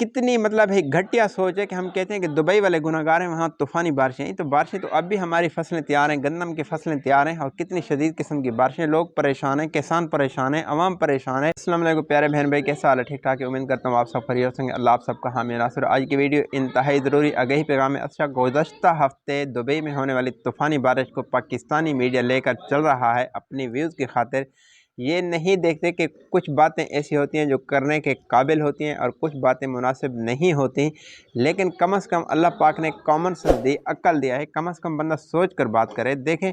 कितनी मतलब है घटिया सोच है कि हम कहते हैं कि दुबई वाले गुनहगार हैं, वहाँ तूफ़ानी बारिशें हैं। तो बारिशें तो अब भी हमारी फसलें तैयार हैं, गंदम की फसलें तैयार हैं और कितनी शदीद किस्म की बारिशें, लोग परेशान हैं, किसान परेशान हैं, अवाम परेशान है। अस्सलाम वालेकुम प्यारे बहन भाई, कैसा हाल है? ठीक ठाक है, उम्मीद करता हूँ आप सब खैरियत से होंगे। अल्लाह आप सबका हामी नासिर। आज की वीडियो इंतहाई ज़रूरी आगाही पैगाम है। अच्छा, गुज़श्ता हफ्ते दुबई में होने वाली तूफ़ानी बारिश को पाकिस्तानी मीडिया लेकर चल रहा है अपनी व्यूज़ की खातिर। ये नहीं देखते कि कुछ बातें ऐसी होती हैं जो करने के काबिल होती हैं और कुछ बातें मुनासिब नहीं होती, लेकिन कम से कम अल्लाह पाक ने कॉमन सेंस दी, अक्ल दिया है, कम से कम बंदा सोच कर बात करे। देखें,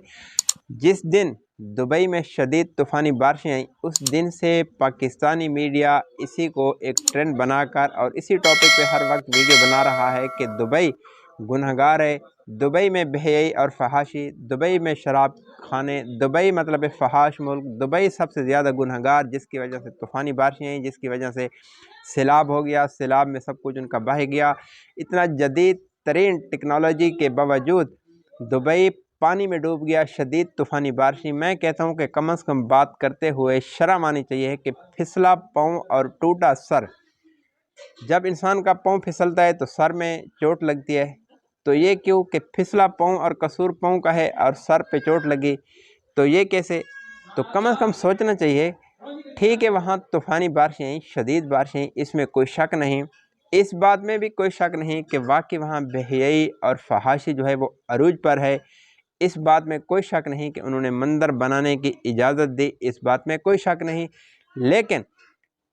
जिस दिन दुबई में शदीद तूफ़ानी बारिशें आई, उस दिन से पाकिस्तानी मीडिया इसी को एक ट्रेंड बनाकर और इसी टॉपिक पे हर वक्त वीडियो बना रहा है कि दुबई गुनहगार है, दुबई में बेहयाई और फहाशी, दुबई में शराब खाने, दुबई मतलब फहाश मुल्क, दुबई सबसे ज़्यादा गुनहगार, जिसकी वजह से तूफ़ानी बारिशें आई, जिसकी वजह से सैलाब हो गया, सैलाब में सब कुछ उनका बह गया। इतना जदीद तरीन टेक्नोलॉजी के बावजूद दुबई पानी में डूब गया, शदीद तूफ़ानी बारिशें। मैं कहता हूँ कि कम से कम बात करते हुए शर्म आनी चाहिए कि फिसला पाँव और टूटा सर। जब इंसान का पाँव फिसलता है तो सर में चोट लगती है, तो ये क्यों कि फिसला पाँव और कसूर पाँव का है और सर पे चोट लगी, तो ये कैसे? तो कम से कम सोचना चाहिए। ठीक है, वहाँ तूफ़ानी बारिशें, शदीद बारिशें, इसमें कोई शक नहीं, इस बात में भी कोई शक नहीं कि वाकई वहाँ बेहयाई और फहाशी जो है वो अरूज पर है। इस बात में कोई शक नहीं कि उन्होंने मंदिर बनाने की इजाज़त दी, इस बात में कोई शक नहीं। लेकिन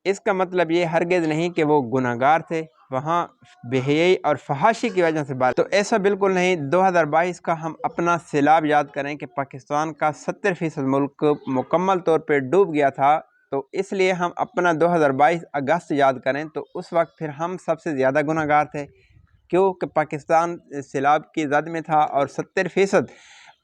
इसका मतलब ये हरगिज़ नहीं कि वो गुनहगार थे, वहाँ बेहयाई और फहाशी की वजह से बात, तो ऐसा बिल्कुल नहीं। 2022 का हम अपना सैलाब याद करें कि पाकिस्तान का 70% मुल्क मुकम्मल तौर पे डूब गया था, तो इसलिए हम अपना 2022 अगस्त याद करें तो उस वक्त फिर हम सबसे ज़्यादा गुनहगार थे। क्यों कि पाकिस्तान सैलाब की जद में था और 70%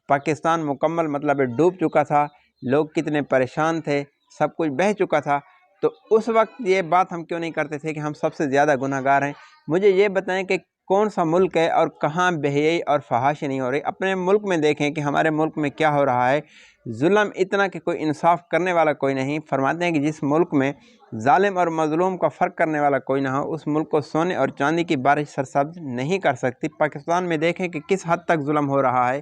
पाकिस्तान मुकम्मल मतलब डूब चुका था, लोग कितने परेशान थे, सब कुछ बह चुका था। तो उस वक्त ये बात हम क्यों नहीं करते थे कि हम सबसे ज़्यादा गुनहगार हैं? मुझे ये बताएं कि कौन सा मुल्क है और कहाँ बेहयाई और फहाशी नहीं हो रही। अपने मुल्क में देखें कि हमारे मुल्क में क्या हो रहा है। जुल्म इतना कि कोई इंसाफ करने वाला कोई नहीं। फरमाते हैं कि जिस मुल्क में जालिम और मजलूम का फ़र्क करने वाला कोई ना हो, उस मुल्क को सोने और चांदी की बारिश सरसब्ज नहीं कर सकती। पाकिस्तान में देखें कि किस हद तक जुल्म हो रहा है।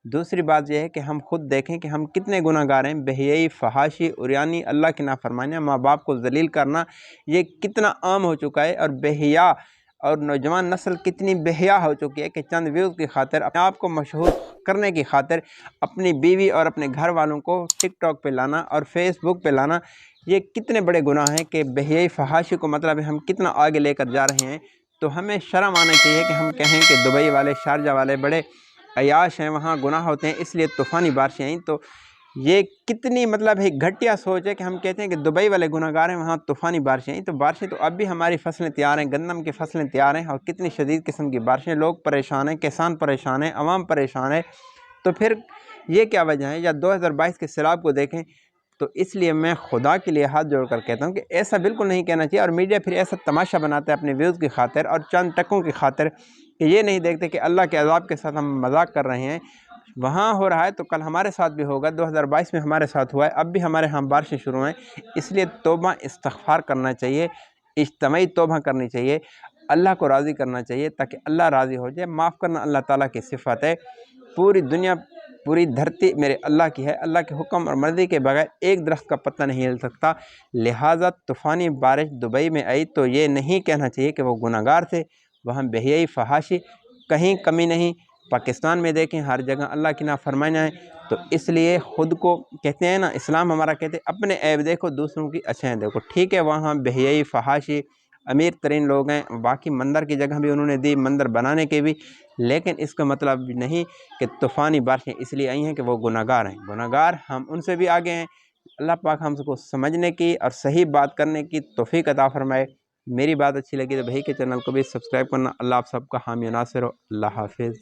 दूसरी बात यह है कि हम खुद देखें कि हम कितने गुनहगार हैं। बेहयाई, फहाशी, उरियानी, अल्लाह की नाफरमानियाँ, माँ बाप को जलील करना, ये कितना आम हो चुका है। और बेहया और नौजवान नस्ल कितनी बेहया हो चुकी है कि चंद व्यूज़ की खातिर, अपने आप को मशहूर करने की खातिर अपनी बीवी और अपने घर वालों को टिकटॉक पे लाना और फेसबुक पे लाना, ये कितने बड़े गुनाह हैं कि बेहयाई फहाशी को मतलब हम कितना आगे लेकर जा रहे हैं। तो हमें शर्म आना चाहिए कि हम कहें कि दुबई वाले, शारजा वाले बड़े अयाश हैं, वहाँ गुनाह होते हैं इसलिए तूफ़ानी बारिशें आई। तो ये कितनी मतलब है घटिया सोच है कि हम कहते हैं कि दुबई वाले गुनहगार हैं, वहाँ तूफ़ानी बारिशें आई। तो बारिशें तो अब भी हमारी फसलें तैयार हैं, गंदम की फसलें तैयार हैं और कितनी शदीद किस्म की बारिशें, लोग परेशान हैं, किसान परेशान हैं, अवाम परेशान है। तो फिर ये क्या वजह है? या 2022 के सैलाब को देखें। तो इसलिए मैं खुदा के लिए हाथ जोड़कर कहता हूँ कि ऐसा बिल्कुल नहीं कहना चाहिए। और मीडिया फिर ऐसा तमाशा बनाता है अपने व्यूज़ की खातिर और चंद टकों की खातिर कि ये नहीं देखते कि अल्लाह के अज़ाब के साथ हम मजाक कर रहे हैं। वहाँ हो रहा है तो कल हमारे साथ भी होगा। 2022 में हमारे साथ हुआ है, अब भी हमारे यहाँ बारिशें शुरू हैं। इसलिए तौबा इस्तिग़फ़ार करना चाहिए, इज्तिमाई तौबा करनी चाहिए, अल्लाह को राज़ी करना चाहिए ताकि अल्लाह राज़ी हो जाए। माफ़ करना अल्लाह ताला की सिफ़त है। पूरी दुनिया, पूरी धरती मेरे अल्लाह की है। अल्लाह के हुक्म और मर्ज़ी के बगैर एक दरख्त का पत्ता नहीं हिल सकता। लिहाजा तूफ़ानी बारिश दुबई में आई तो ये नहीं कहना चाहिए कि वो गुनहगार थे, वहाँ बेहयाई फहाशी कहीं कमी नहीं। पाकिस्तान में देखें हर जगह अल्लाह की नाफरमानियाँ हैं। तो इसलिए ख़ुद को कहते हैं ना, इस्लाम हमारा कहते हैं अपने ऐब देखो दूसरों की अच्छाई देखो। ठीक है, वहाँ बेहयाई फहाशी, अमीर तरीन लोग हैं, बाकी मंदिर की जगह भी उन्होंने दी, मंदिर बनाने के भी, लेकिन इसका मतलब नहीं कि तूफ़ानी बारिशें इसलिए आई हैं कि वो गुनहगार हैं। गुनहगार हम उनसे भी आगे हैं। अल्लाह पाक हमको समझने की और सही बात करने की तौफ़ीक अता फ़रमाए। मेरी बात अच्छी लगी तो भाई के चैनल को भी सब्सक्राइब करना। अल्लाह आप सबका हामी नासिर हो। अल्लाह हाफ़िज़।